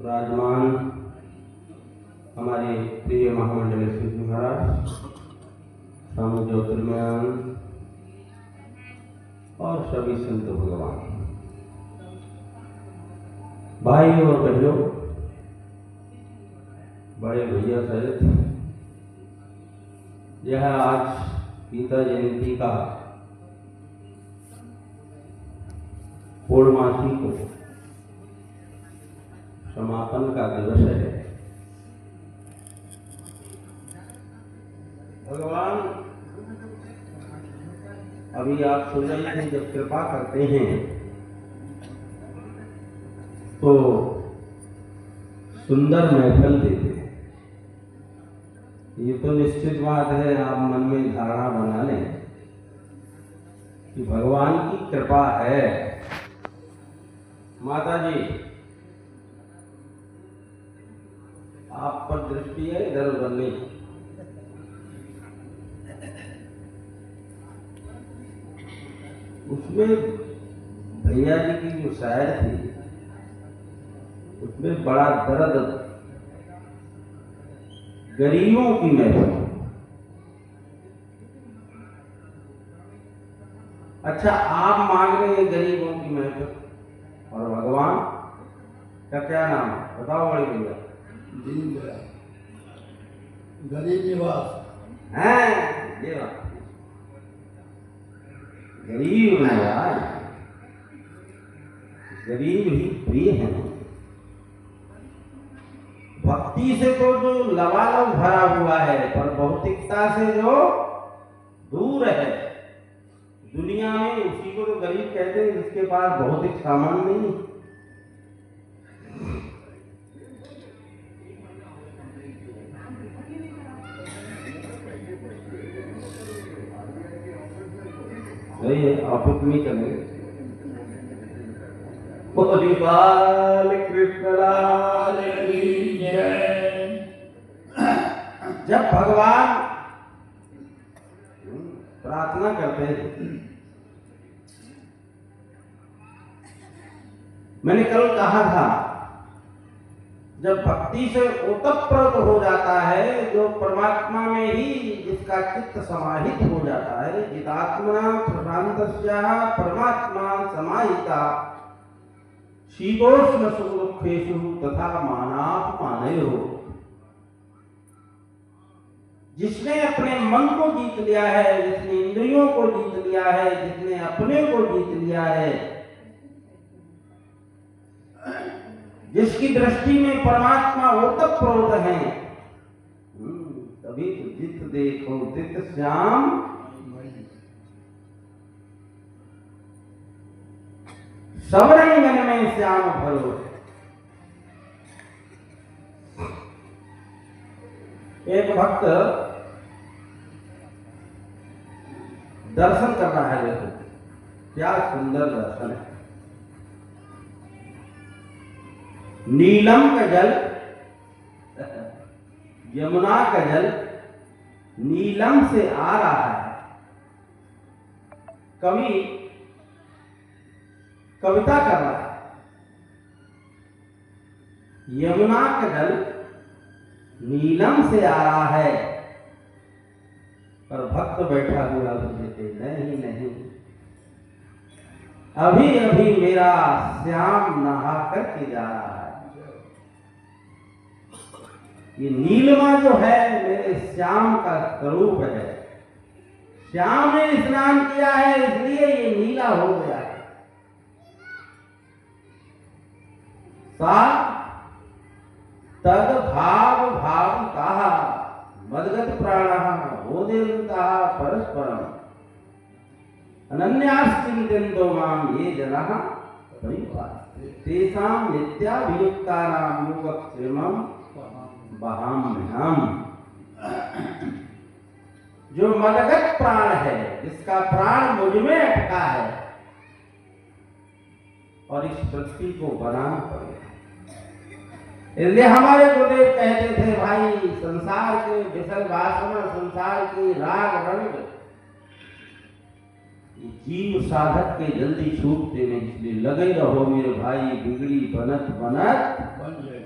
विराजमान हमारे प्रिय महामंडलेश्वर जी महाराज, स्वामी ज्योतिर्मयान और सभी संत भगवान, भाई और बहनों, बड़े भैया सहित यह आज गीता जयंती का पूर्णमासी को समापन का दिवस है। भगवान अभी आप सुन रहे थे, जब कृपा करते हैं तो सुंदर महफल देते हैं। ये तो निश्चित बात है, आप मन में धारणा बना लें कि भगवान की कृपा है। माता जी आप पर दृष्टि है, इधर उधर नहीं। उसमें भैया जी की जो शायर थी, उसमें बड़ा दर्द, गरीबों की महफिल। अच्छा, आप मांग रहे हैं गरीबों की महफिल, और भगवान का क्या नाम है बताओ बड़े भैया? दीनदयाल, गरीब निवास है। ये बात गरीब निवास, गरीब ही प्रिय है। भक्ति से तो जो लबालब भरा हुआ है, पर भौतिकता से जो दूर है, दुनिया में उसी को तो गरीब कहते हैं जिसके पास भौतिक सामान नहीं। सही है, ऑफिस में चले। गोपाल कृष्ण लाल की जय। जब भगवान प्रार्थना करते हैं, मैंने कल कहा था, जब भक्ति से ओतप्रोत हो जाता है, जो परमात्मा में ही जिसका चित्त समाहित हो जाता है, जितात्मा प्रशांतस्या परमात्मा समाहिता शीतोष्ण सुखदुःखेषु तथा मानापमानयोः। जिसने अपने मन को जीत लिया है, जिसने इंद्रियों को जीत लिया है, जिसने अपने को जीत लिया है, जिसकी दृष्टि में परमात्मा ओतप्रोत है, तभी तो जित देखो तित श्याम सब रंगन में श्याम भरो। एक भक्त दर्शन कर रहा है, देखो क्या सुंदर दर्शन है। नीलम का जल, यमुना का जल नीलम से आ रहा है। कवि कविता कर रहा है। यमुना का जल नीलम से आ रहा है, पर भक्त बैठा हुआ बोलते नहीं नहीं, अभी अभी मेरा श्याम नहा करके जा रहा है। ये नीलमा जो है मेरे श्याम का स्वरूप है। श्याम ने स्नान किया है इसलिए ये नीला हो गया है। सा तद भाव भाव कहा मदगत प्राण हो देवता परस्परम अनन्याश्चिंतन्तो माम ये जनः परिवार तेषां नित्याभियुक्तानां योगक्षेमं वहाम्यहम्। जो मदगत प्राण है, जिसका प्राण मुझ में अटका है और इस पृथ्वी को बनाना पड़ेगा। इसलिए हमारे गुरुदेव कहते थे भाई संसार के विषय वासना, संसार के राग रंग जीव साधक के जल्दी छूटते नहीं, इसलिए लगे रहो मेरे भाई बिगड़ी बनत बनत बन जाए।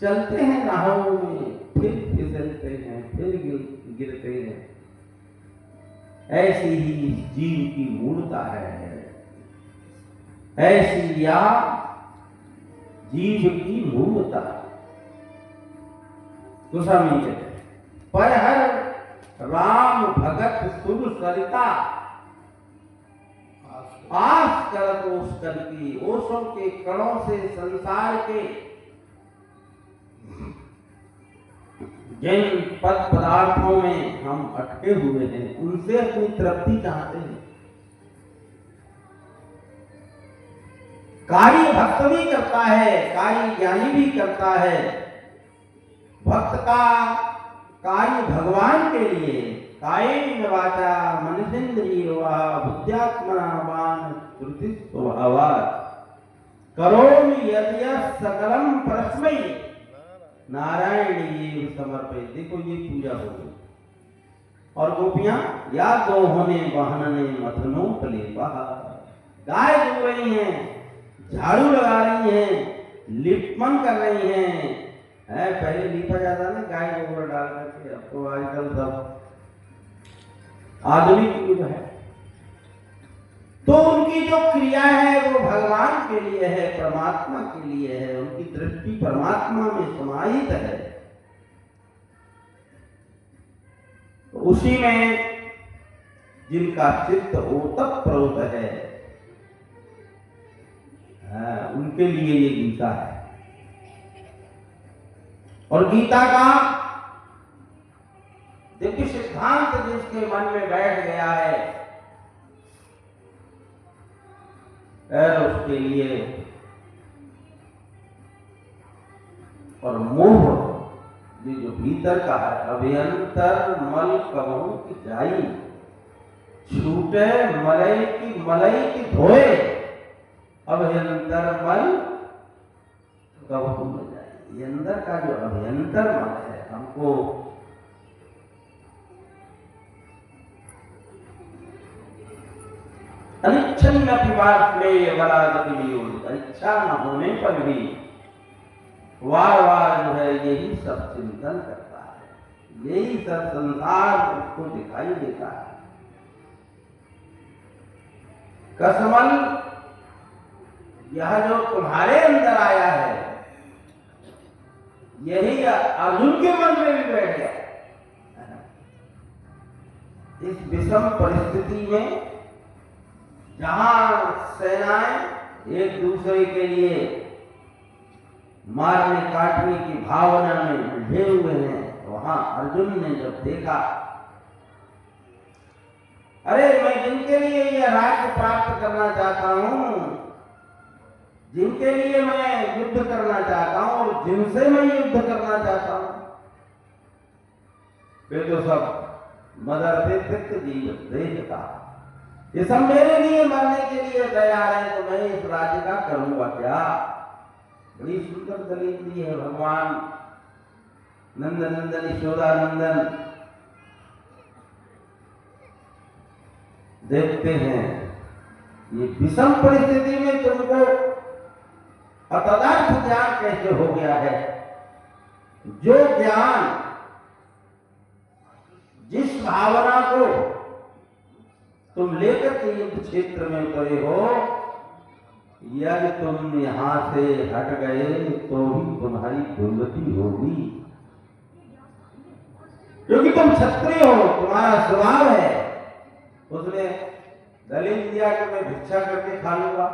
चलते हैं राहों में, फिर फिसलते हैं, फिर गिरते हैं। ऐसी ही जीव की मूर्ता है, ऐसी या जीव की मूर्ता। गोस्वामी कहते हैं पर हर राम भगत सुर सरिता आस करत ओस कर की। ओसों के कणों से संसार के जिन पद पदार्थों में हम अटके हुए हैं उनसे अपनी तृप्ति चाहते हैं। कार्य भक्त भी करता है, कार्य ज्ञानी भी करता है। भक्त का कार्य भगवान के लिए कायेन वाचा मनसेन्द्रियर्वा बुद्ध्यात्मना वान श्रुति स्वभावात् करोमि यद्यत् सकलम परस्मै नारायणीय समर्पित। देखो ये पूजा हो गई। और गोपियां या दोहने वाहनने मथनो कलेपा, गाय धो रही हैं, झाड़ू लगा रही हैं, लिपमन कर रही हैं। पहले लीपा जाता ना गाय गोबर डाल करके, अब तो आजकल सब आधुनिक युग है। तो उनकी जो क्रिया है वो भगवान के लिए है, परमात्मा के लिए है। उनकी दृष्टि परमात्मा में समाहित है। तो उसी में जिनका चित्त ओतप्रोत है, उनके लिए ये गीता है। और गीता का दिव्य सिद्धांत जिसके मन में बैठ गया है, उसके लिए और मोह ये जो भीतर का है, अभ्यंतर मल कबहू की जाई, छूटे मलई की धोए, अभ्यंतर मल कबहू न जाए। ये अंदर का जो अभ्यंतर मल है, हमको अनिच्छन्न पिवास में बड़ा गतिवियोग, इच्छा न होने पर भी वार वार जो है यही सब चिंतन करता है, यही सब संसार उसको दिखाई देता है। कसमल यह जो तुम्हारे अंदर आया है, यही अर्जुन के मन में भी बैठ गया। इस विषम परिस्थिति में जहां सेनाएं एक दूसरे के लिए मारने काटने की भावना में उलझे हुए हैं, वहां अर्जुन ने जब देखा, अरे मैं जिनके लिए यह राज्य प्राप्त करना चाहता हूं, जिनके लिए मैं युद्ध करना चाहता हूं और जिनसे मैं युद्ध करना चाहता हूं, वे तो सब मदर से तिक्त जीव देता, ये सब मेरे लिए मरने के लिए तैयार है, तो मैं इस राज्य का करूंगा क्या। बड़ी सुंदर दलील दी है भगवान नंदनंदन यशोदानंदन। देखते हैं ये विषम परिस्थिति में तुमको अतदार्थ ज्ञान कैसे हो गया है? जो ज्ञान जिस भावना को तुम लेकर के युद्ध क्षेत्र में उतरे हो, यदि तुम यहां से हट गए तो भी तुम्हारी दुर्गति होगी, क्योंकि तुम क्षत्रिय हो, तुम्हारा स्वभाव है। उसने दलित दिया कि मैं भिक्षा करके खा लूंगा,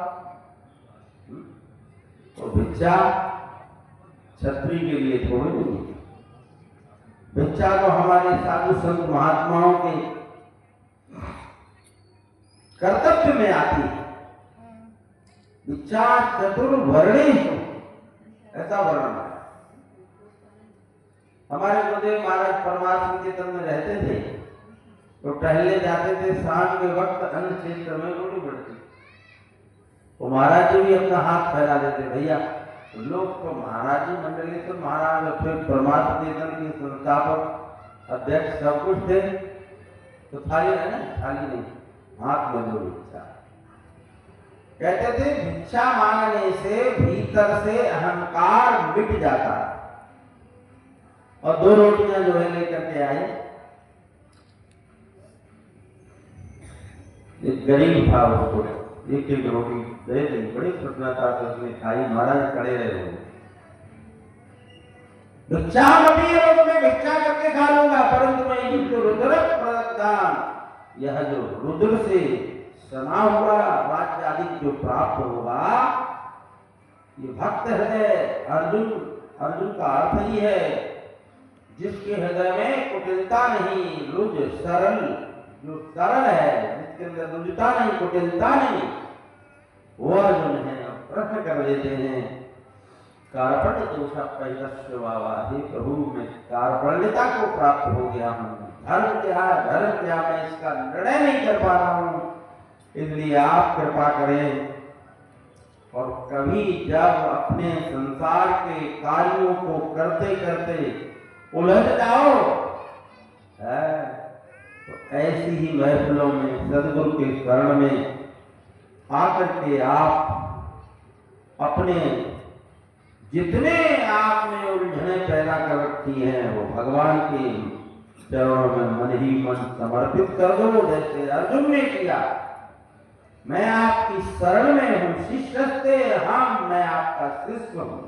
तो भिक्षा क्षत्रिय के लिए थोड़ी नहीं है। भिक्षा तो हमारे साधु संत महात्माओं के कर्तव्य में आती है। भिक्षा चतुर्वर्णेषु, ऐसा वर्णन है। हमारे गुरुदेव महाराज परमार्थ निकेतन में रहते थे, तो टहलने जाते थे, शाम के वक्त अन्न क्षेत्र में रोटी पड़ती, तो महाराज जी भी अपना हाथ फैला देते, भैया। तो लोग तो महाराज जी मंडली से महाराज और फिर परमार्थ निकेतन के संस्थापक अध्यक्ष सब कुछ थे, तो थाली है ना, थाली नहीं, हाथ में दो भिक्षा। कहते थे भिक्षा मांगने से भीतर से अहंकार मिट जाता है। और दो रोटियां जो है लेकर के आए, एक गरीब था, उसको एक एक रोटी दे दी, बड़ी प्रसन्नता से उसने खाई। महाराज खड़े रहे हो, भिक्षा मटी है, तो मैं भिक्षा करके खा लूंगा, परंतु मैं युद्ध रुद्र प्रदान, यह जो रुद्र से सना हुआ राज्य आदि जो प्राप्त होगा, ये भक्त हृदय अर्जुन, अर्जुन का अर्थ ही है जिसके हृदय में कुटिलता नहीं, रुज सरल, जो सरल है, जिसके अंदर रुजता नहीं, कुटिलता नहीं, वो अर्जुन है। प्रश्न कर लेते हैं, कार्पण्य दोषा पैदस्य वावा, हे प्रभु मैं कार्पण्यता को प्राप्त हो गया हूँ, धर्म क्या मैं इसका निर्णय नहीं कर पा रहा हूँ, इसलिए आप कृपा करें। और कभी जब अपने संसार के कार्यों को करते करते उलझ जाओ तो ऐसी ही महफिलों में सदगुरु के शरण में आकर के आप अपने जितने आप में उलझने पैदा कर रखी हैं, वो भगवान के चरणों में मन ही मन समर्पित कर दो, जैसे अर्जुन ने किया। मैं आपकी शरण में हूं, शिष्यस्ते हम, मैं आपका शिष्य हूं।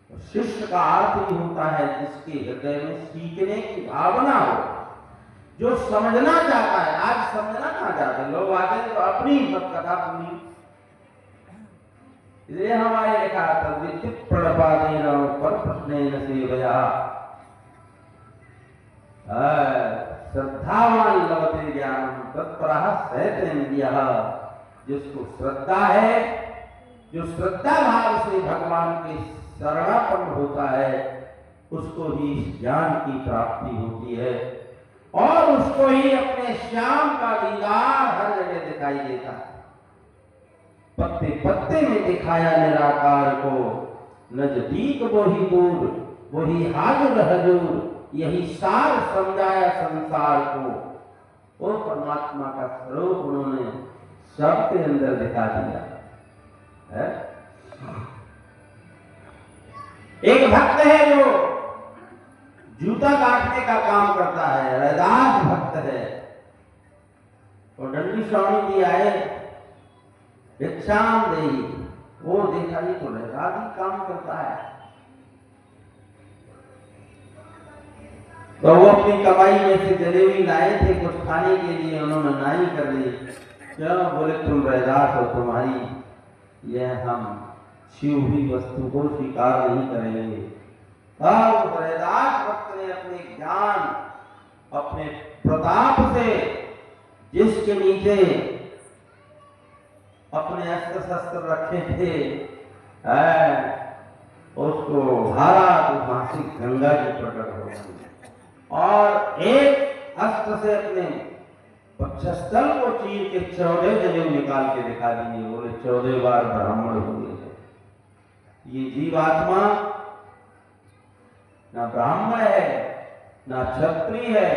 तो शिष्य का अर्थ ही होता है जिसके हृदय में सीखने की भावना हो, जो समझना चाहता है। आज समझना कहाँ चाहते लोग, आते तो अपनी सब कथा पूरी, इसलिए हमारे लिखा था विचित प्रणपादेन पर प्रश्नेन सेवया, श्रद्धावान लभते ज्ञान तत्परः सहतेन्द्रियः। जिसको श्रद्धा है, जो श्रद्धा भाव से भगवान के शरणापन्न होता है, उसको ही इस ज्ञान की प्राप्ति होती है, और उसको ही अपने श्याम का दीदार हर जगह दिखाई देता है। पत्ते पत्ते में दिखाया निराकार को, नजदीक वही दूर, वही हाजुर हजूर, यही सार समझाया संसार को। वो परमात्मा का स्वरूप उन्होंने सबके अंदर दिखा दिया है। एक भक्त है जो जूता काटने का काम करता है, रैदास भक्त है। तो दंडी स्वामी जी आए, भिक्षाम देई, वो देखा ये तो रैदास ही काम करता है। तो वो अपनी कमाई में से जलेबी लाए थे कुछ खाने के लिए, उन्होंने नाई कर दी। क्यों? बोले तुम रैदास हो, तुम्हारी यह हम छिई हुई वस्तु को स्वीकार नहीं करेंगे। अब रैदास भक्त ने अपने ज्ञान, अपने प्रताप से जिसके नीचे अपने अस्त्र शस्त्र रखे थे, उसको भारा तो वहां से गंगा जी प्रकट हो गई, और एक अस्त्र से अपने वक्षस्थल को चीर के 14 जनेऊ निकाल के दिखा दिए। बोले 14 बार ब्राह्मण हुए हैं। ये जीवात्मा ना ब्राह्मण है, ना क्षत्रिय है,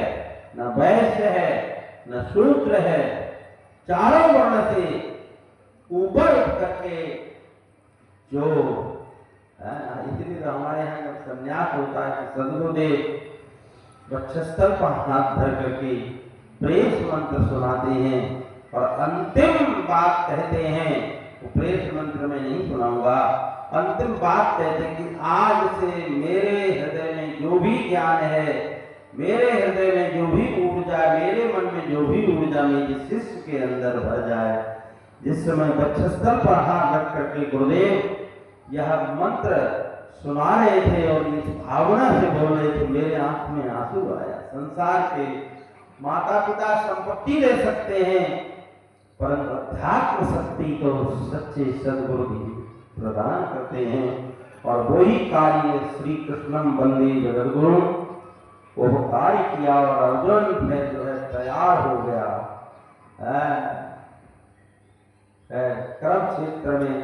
ना वैश्य है, ना शूद्र है, चारों वर्ण से ऊपर उठ करके जो इसलिए तो हमारे यहाँ जब संन्यास होता है तो सदगुरुदेव वक्षस्थल पर हाथ धर करके प्रेस मंत्र सुनाते हैं और अंतिम बात कहते हैं। वो प्रेस मंत्र में नहीं सुनाऊंगा, अंतिम बात कहते हैं कि आज से मेरे हृदय में जो भी ज्ञान है, मेरे हृदय में जो भी ऊर्जा, मेरे मन में जो भी ऊर्जा मेरे शिष्य के अंदर भर जाए। जिस समय वक्षस्थल पर हाथ रख करके गुरुदेव यह मंत्र सुना रहे थे और इस भावना से बोल रहे थे, मेरे आंख में आंसू आया। संसार के माता पिता संपत्ति ले सकते हैं, परंतु अध्यात्म शक्ति तो सच्चे सदगुरु भी प्रदान करते हैं। और वही कार्य श्री कृष्णम वंदे जगद्गुरु, वो कार्य किया और अर्जुन में जो है तैयार हो गया। कर्म क्षेत्र में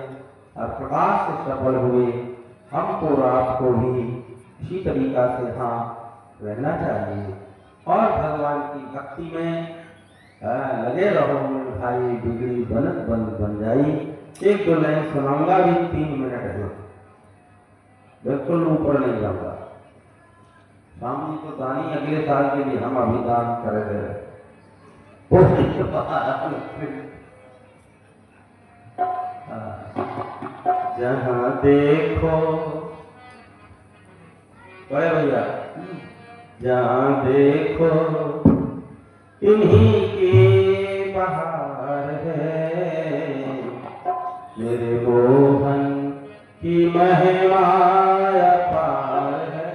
प्रकाश से सफल हुए। हमको और आपको भी इसी तरीका से हाँ रहना चाहिए और भगवान की भक्ति में लगे रहो। भाई बिगड़ी बनत बन जाई। एक दो लाइन सुनाऊंगा भी, 3 मिनट है, बिल्कुल ऊपर नहीं जाऊंगा। स्वामी तो दानी अगले साल के लिए हम अभिदान कर रहे। जहाँ देखो भैया, जहाँ देखो इन्हीं की बहार है, मेरे मोहन की महिमा अपार है।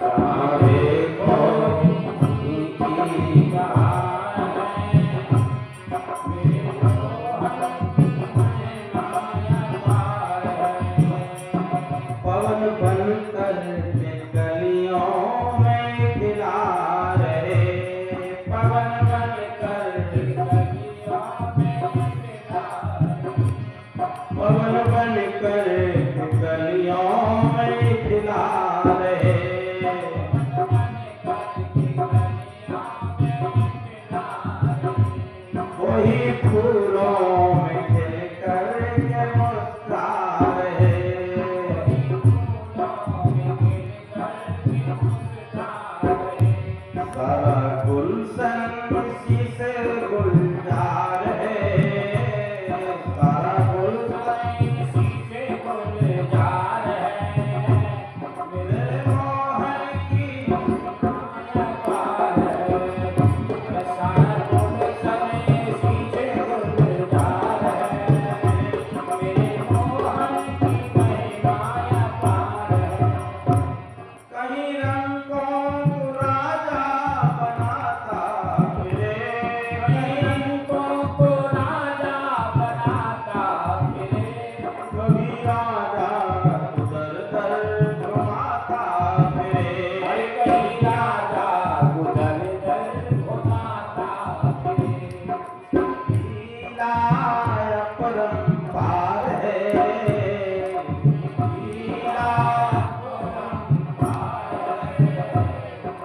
जहाँ देखो इनकी बहार है, मेरे मोहन की महिमा अपार है। पवन बनकर गलियों में खिला रहे, पवन बनकर गलियों में खिला रहे, पवन बनकर गलियों में खिला रहे, वही फूलों में खिल कर मुस्कुरा रहे। सारा गुलशन इसी से गुलजार है, सारा गुलशन इसी से गुलजार है। मेरे मोहन की माया पार है, सारा गुलशन इसी से गुलजार है। मेरे मोहन की माया पार है। कहीं रंगों को राजा बनाता फिरे, कहीं रंगों को राजा बनाता फिरे, कभी राजा उधर दर घुमाता फिरे, कहीं राजा उधर दर घुमाता फिरे। लीला अपरंपार है, लीला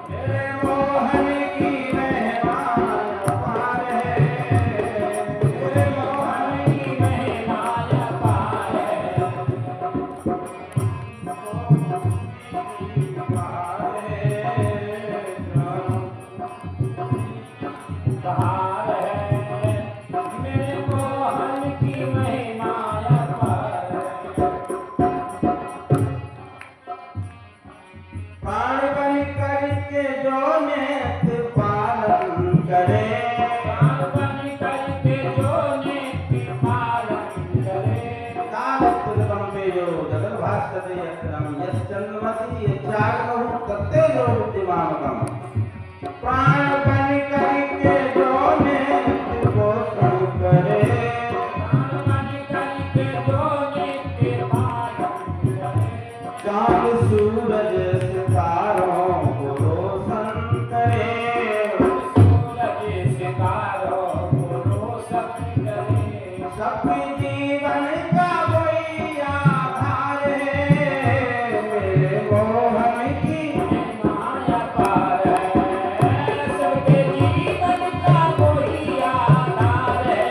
मेरे मोहन की महिमा अपार है, मेरे मोहन की महिमा अपार है। बहार है, मेरे मोहन की महिमा अपार है। प्राण बन करके जो नेत्र पालन करे, प्राण बन करके जो नेत्र पालन करे, कालत्रम में जो जगत भास्कर यत्रम यश्चंद्रमसि यज्ञागमहु तत्ते जो विद्यमानकम। प्राण बन करके जो नेत्र पोषण करे, प्राण बन करके जो नेत्र पालन करे, चांद सूरज सितारों को रोशन करे, सूरज सितारों को रोशन करे। सबके जीवन का वही आधार है, मेरे मोहन की माया पार है। सबके जीवन का वही आधार है,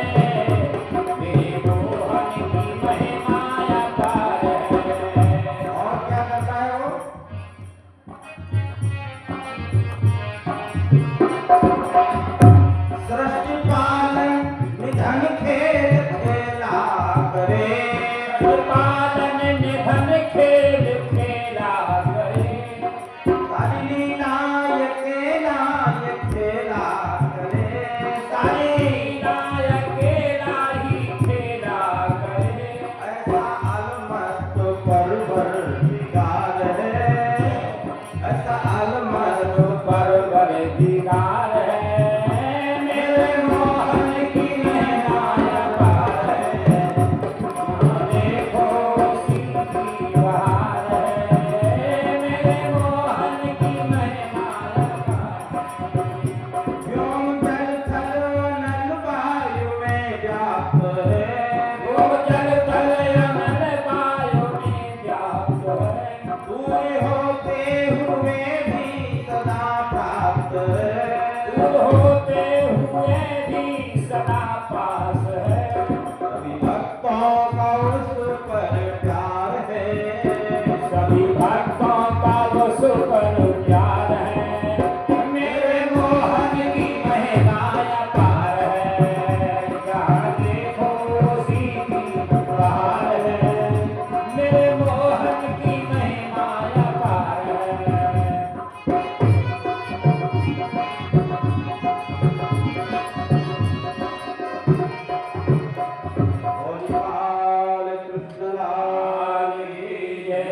अपना पास है, सभी भक्तों का उस पर प्यार है, सभी भक्तों का उस पर प्यार है। मेरे मोहन की महिमा अपार है, जहाँ देखो उसी की बहार है। मेरे मोहन की महिमा अपार है। गोपाल कृष्ण लाल की जय।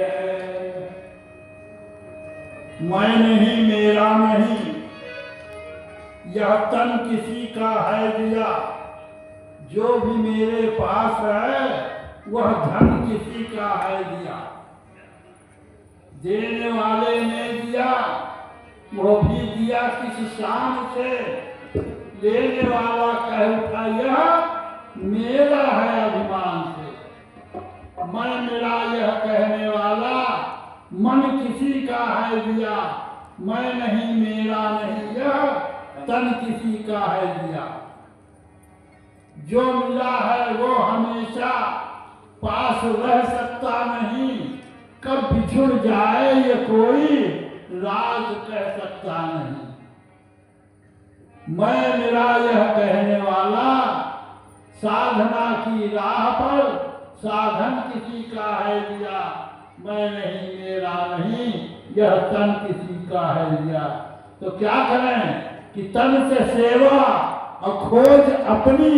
मैं नहीं मेरा नहीं, यह तन किसी का है दिया। जो भी मेरे पास है वह धन किसी का है दिया। देने वाले ने दिया, वो भी दिया किसी शान से। लेने वाला कह उठा यह मेरा है अभिमान से। मैं मेरा यह कहने वाला मन किसी का है दिया। मैं नहीं मेरा नहीं यह तन किसी का है दिया। जो मिला है वो हमेशा पास रह सकता नहीं। कब बिछुड़ जाए ये कोई राज कह सकता नहीं। मैं मेरा यह कहने वाला साधना की राह पर साधन किसी का है दिया। मैं नहीं मेरा नहीं यह तन किसी का है दिया। तो क्या करें कि तन से सेवा और खोज अपनी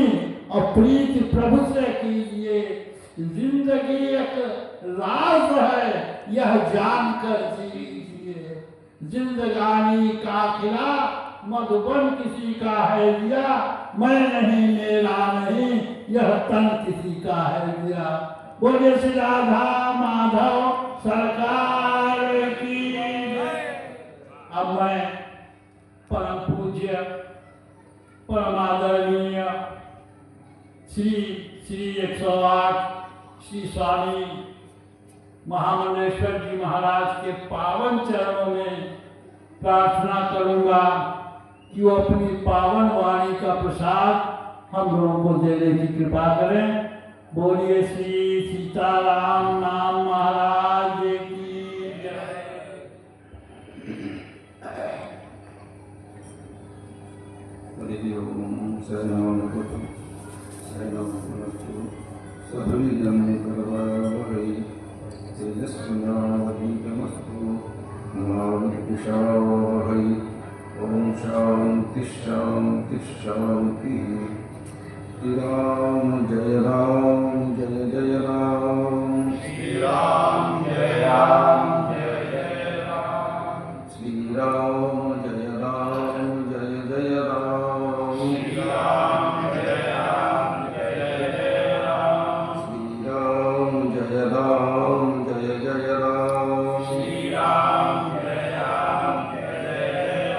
और प्रीति प्रभु से कीजिए। जिंदगी एक राज है यह जानकर जीजिए। जिंदगानी का खिला मधुबन किसी का है दिया। मैं नहीं मेरा नहीं यह तन किसी का है दिया। बोले श्री राधा माधव सरकार की जय। अब मैं परम पूज्य परम आदरणीय श्री 108 श्री स्वामी महामंडलेश्वर जी महाराज के पावन चरणों में प्रार्थना करूंगा कि वो अपनी पावन वाणी का प्रसाद हम लोगों को देने की कृपा करें। बोलिए श्री सीताराम नाम महाराज की जय। हरि ओम शरणं सभविदं करवावहै तेजस्विनावधीतमस्तु मा विद्विषावहै। ओम शांति शांति शांति। श्री राम जय जय राम। श्री राम जय राम जय जय राम। श्री राम जय राम जय राम। श्री राम जय राम जय जय राम। श्री राम जय राम जय राम। श्री राम जय राम जय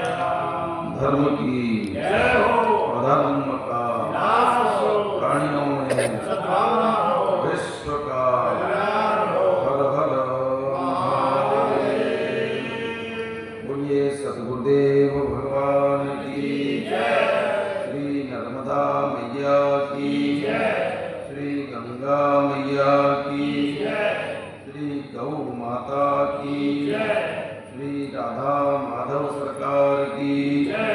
राम। धर्म की जय हो। अधर्म का नाश हो। प्राणियों में सद्भावना हो। विश्व का कल्याण हो। हर हर महादेव। बोलिए सद्गुरुदेव भगवान की जय। श्री नर्मदा मैया की जय। श्री गंगा मैया की जय। श्री गौ माता की जय। श्री राधा माधव सरकार की जय।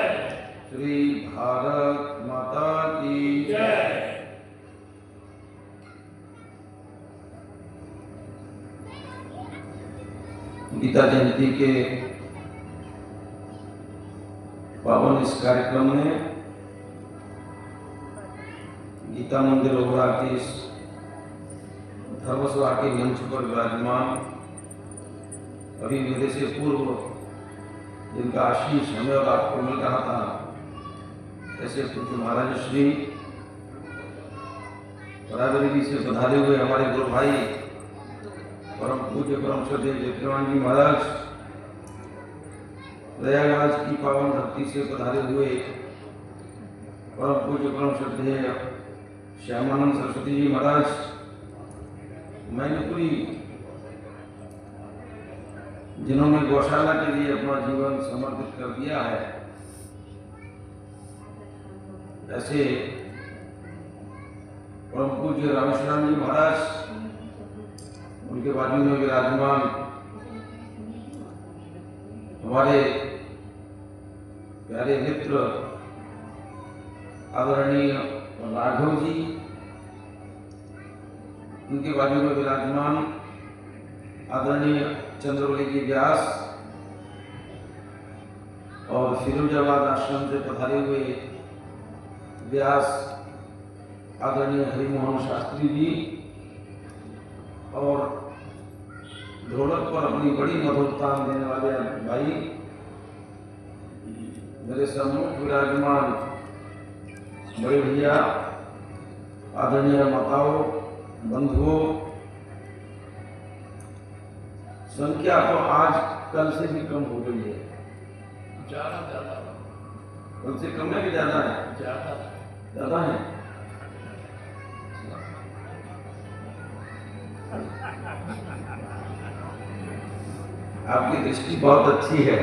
श्री भारत माता की जय। गीता जयंती के पावन इस कार्यक्रम में गीता मंदिर ओबरा के इस धर्मसभा के मंच पर विराजमान अभी मेरे से पूर्व जिनका आशीष हमें और आपको मिल रहा था, ऐसे पूज्य महाराज श्री बराबरी जी से पधारे हुए हमारे गुरु भाई परम पूज्य परम श्रद्धेय जयप्रवान जी महाराज, प्रयागराज की पावन धरती से पधारे हुए परम पूज्य परम श्रद्धेय श्यामानंद सरस्वती जी महाराज, मैंने जिन्होंने गौशाला के लिए अपना जीवन समर्पित कर दिया है, ऐसे पूज्य रामेश्वराम जी महाराज, उनके बाजू में विराजमान हमारे प्यारे मित्र आदरणीय राघव जी, उनके बाजू में विराजमान आदरणीय चंद्रवली जी व्यास और फिरोजाबाद आश्रम से पधारे हुए व्यास आदरणीय हरिमोहन शास्त्री जी, और ढोलक पर अपनी बड़ी मधुरता देने वाले भाई मेरे सम्मुख विराजमान बड़े भैया, आदरणीय माताओं, बंधुओं, संख्या तो आज कल से भी कम हो गई है। ज्यादा कल से कम है कि ज्यादा है? ज्यादा है। आपकी दृष्टि बहुत अच्छी है।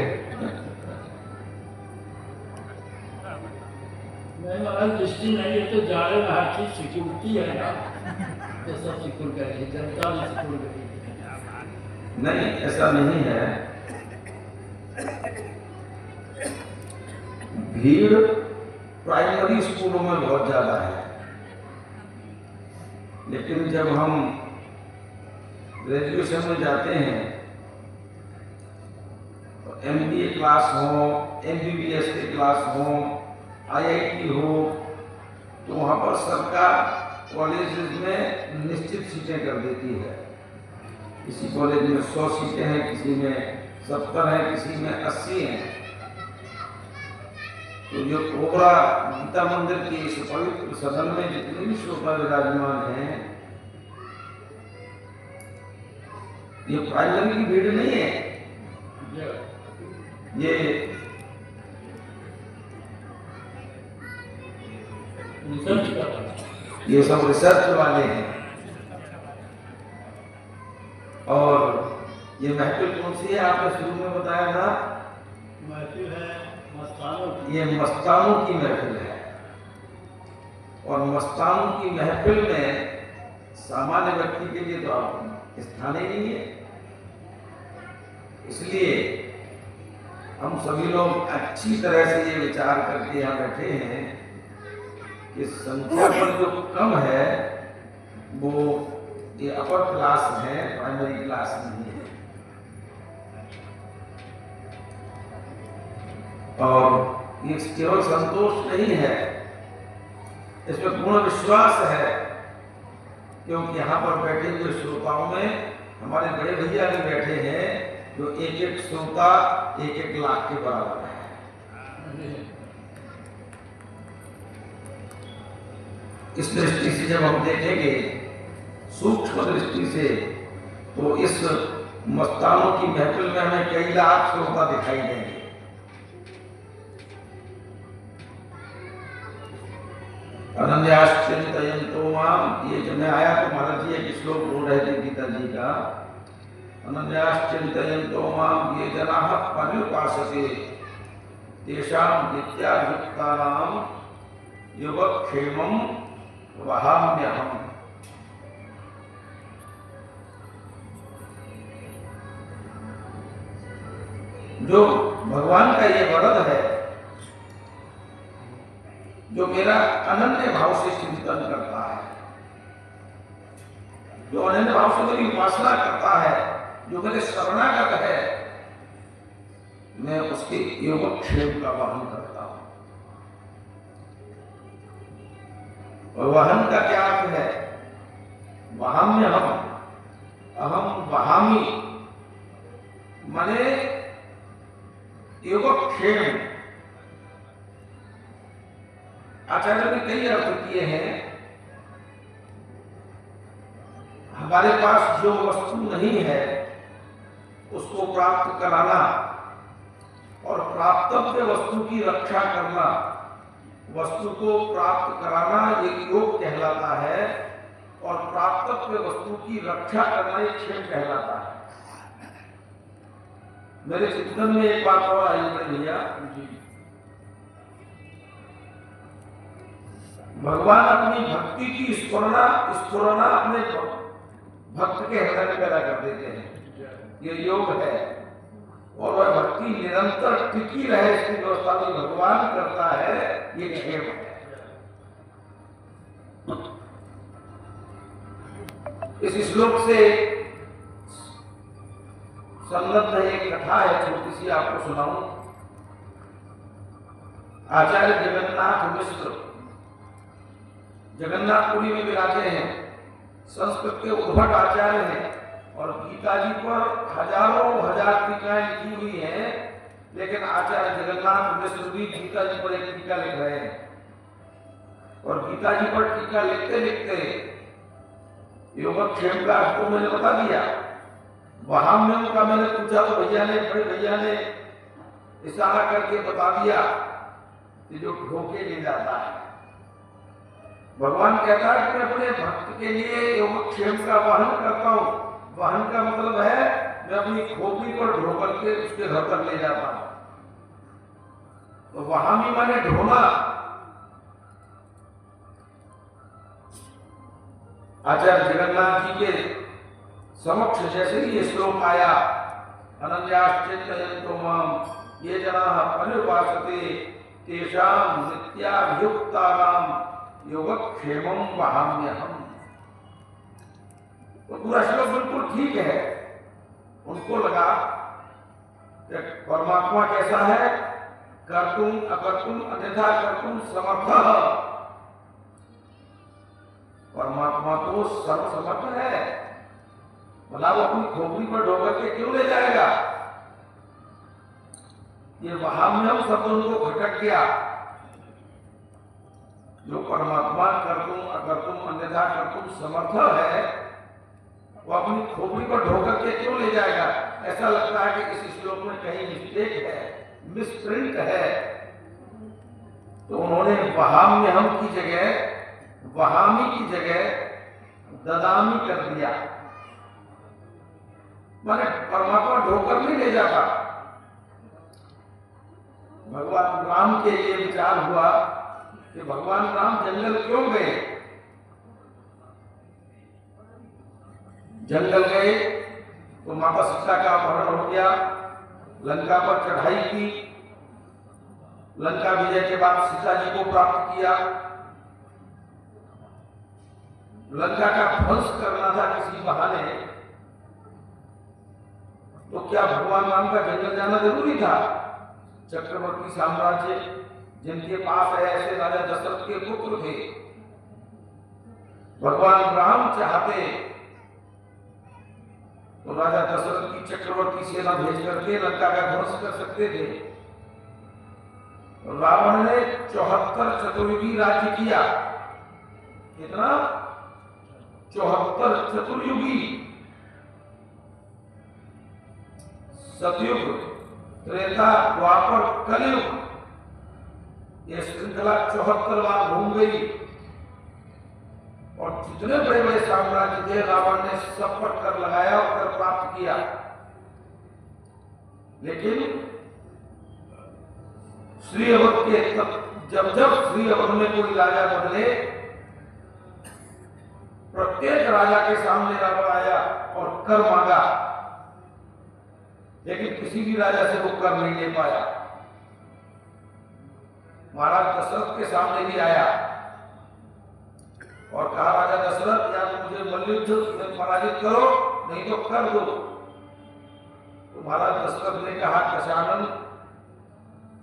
नहीं महाराज, दृष्टि नहीं है तो जाने में हर चीज सिक्योरिटी है ना, तो सब सिक्योर करेगी, जनता भी सिक्योर करेगी। नहीं, ऐसा नहीं है। भीड़ प्राइमरी स्कूलों में बहुत ज्यादा है, लेकिन जब हम ग्रेजुएशन में जाते हैं तो MBA क्लास हो, MBBS के क्लास हो, IIT हो, तो वहाँ पर सरकार कॉलेजेस में निश्चित सीटें कर देती है। किसी कॉलेज में 100 सीटें हैं, किसी में 70 हैं, किसी में 80 हैं। तो जो ओबरा गीता मंदिर के इस पवित्र सदन में जितने भी श्रोता विराजमान हैं, ये प्राइमरी की भीड़ नहीं है, ये सब रिसर्च वाले हैं। और ये महफिल कौन सी है? आपने शुरू में बताया था, महफिल है मस्तानों की। ये मस्तानों की महफिल है। और मस्तानों की महफिल में सामान्य व्यक्ति के लिए तो आप स्थान ही नहीं है। इसलिए हम सभी लोग अच्छी तरह से ये विचार करके यहाँ बैठे हैं कि संख्या पर जो कम है वो ये अपर क्लास है, प्राइमरी क्लास नहीं है। और ये केवल संतोष नहीं है, इसमें पूर्ण विश्वास है, क्योंकि यहाँ पर बैठे हुए श्रोताओं में हमारे बड़े भैया भी बैठे हैं जो एक एक श्रोता 1-1 लाख के बराबर है। इस दृष्टि से जब हम देखेंगे सूक्ष्म दृष्टि से, तो इस मस्तानों की महफिल में हमें कई लाख श्रोता दिखाई देंगे। अनन्याश्चिंतयन्तो माम, ये जब मैं आया तो महाराज जी एक श्लोक बोल रहे थे गीता जी का, अनन्याश्चिंतयन्तो माम ये जनाः पर्युपासते तेषां नित्याभियुक्तानां योगक्षेमं वहाम्यहम्। जो भगवान का ये वरद है, जो मेरा अनन्य भाव से चिंतन करता है, जो अनन्य भाव से मेरी उपासना करता है, जो मेरे शरणागत है, मैं उसके योगक्षेम का वहन करता हूं। और वहन का क्या अर्थ है? वहाम्य हम, अहम वहामी, माने योगक्षेम। आचार्य ने कई अर्थ किए हैं। हमारे पास जो वस्तु नहीं है उसको प्राप्त कराना और प्राप्तव्य वस्तु की रक्षा करना, वस्तु को प्राप्त कराना ये योग कहलाता है, और प्राप्तव्य वस्तु की रक्षा करना ये क्षेम कहलाता है। मेरे चिंतन में एक बात और आई भैया, भगवान अपनी भक्ति की स्फुरना अपने भक्त के हृदय में पैदा कर देते हैं। ये योग है और वह भक्ति निरंतर टिकी रहे इसकी व्यवस्था भी भगवान करता है, ये क्षेम है। इस श्लोक से संबद्ध एक कथा है, छोटी सी आपको सुनाऊं। आचार्य जगन्नाथ मिश्र जगन्नाथपुरी में विराजे हैं, संस्कृत के उद्भट आचार्य हैं और गीता जी पर हजारों हजार टीकाएं लिखी हुई हैं, लेकिन आचार्य जगन्नाथ मिश्र भी गीता जी पर एक टीका लिख रहे हैं। और गीता जी पर टीका लिखते लिखते योगक्षेम का आपको मैंने बता दिया। वहां में उनका मैंने पूछा तो बड़े भैया ने इशारा करके बता दिया कि जो धोखे ले जाता है। भगवान कहता है कि मैं अपने भक्त के लिए योगक्षेम का वहन करता हूं। वहन का मतलब है मैं अपनी खोपड़ी पर ढो करके उसके घर तक ले जाता हूं। तो वहां भी मैंने ढोना। आचार्य जगन्नाथ जी के समक्ष जैसे ही ये श्लोक आया, अनन्याश्चिन्तयन्तो मां ये जनाः पर्युपासते तेषां नित्याभियुक्तानां योगक्षेमं वहाम्यहम्। तो पूरा श्लोक बिल्कुल ठीक है। उनको लगा कि परमात्मा कैसा है, कर्तुम अकर्तुम अन्यथा कर्तुम समर्थः। परमात्मा तो सर्वसमर्थ है, भला वो अपनी खोपड़ी पर ढोकर के क्यों ले जाएगा। ये वहाम्यम शब्द उनको खटक गया। जो परमात्मा कर्तुम अकर्तुम अन्यथा कर्तुम समर्थ है, वो अपनी खोपड़ी पर ढोकर के क्यों ले जाएगा। ऐसा लगता है कि किसी श्लोक में कहीं मिस्टेक है, मिसप्रिंट है। तो उन्होंने वहाम्यहम की जगह वहामी की जगह ददामी कर दिया। माने परमात्मा ढोकर नहीं ले जाता। भगवान राम के लिए विचार हुआ कि भगवान राम जंगल क्यों गए। जंगल गए तो माता सीता का अपहरण हो गया, लंका पर चढ़ाई की, लंका विजय के बाद सीता जी को प्राप्त किया। लंका का ध्वंस करना था किसी बहाने, तो क्या भगवान राम का जंगल जाना जरूरी था। चक्रवर्ती साम्राज्य जिनके पास है, ऐसे राजा दशरथ के पुत्र थे। भगवान राम चाहते तो राजा दशरथ की चक्रवर्ती सेना भेज करके लंका का ध्वंस कर सकते थे। रावण ने 74 चतुर्युगी राज्य किया। कितना? 74 चतुर्युगी। सतयुग, त्रेता, द्वापर, कलयुग, ये श्रृंखला 74 बार घूम गई। और जितने बड़े बड़े साम्राज्य थे रावण ने सब पर कर लगाया और कर प्राप्त किया। लेकिन श्री अवध के जब श्री अवध में कोई राजा बदले, प्रत्येक राजा के सामने रावण आया और कर मांगा, लेकिन किसी भी राजा से वो कर नहीं ले पाया। महाराज दशरथ के सामने भी आया और कहा, राजा दशरथ या तो मुझे मल्लयुद्ध में पराजित करो, नहीं तो कर दो। तो महाराज दशरथ ने कहा, दशानन,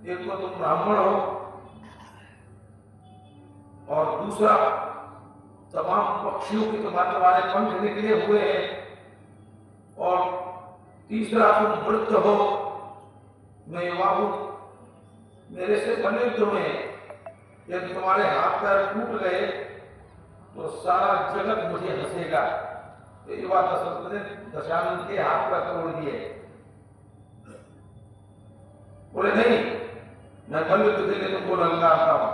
एक तो तुम ब्राह्मण हो और दूसरा तमाम पक्षियों के तुम्हारे पंख निकले हुए हैं, और तीसरा तुम वृद्ध हो, मैं युवा हूं। मेरे से मल्लयुद्ध में यदि तुम्हारे हाथ पैर टूट गए तो सारा जगत मुझे हंसेगा। तो युवा दशरथ ने दशानन के हाथ पैर तोड़ दिए। बोले नहीं, मैं मल्लयुद्ध के लिए तुमको ललकारता हूं।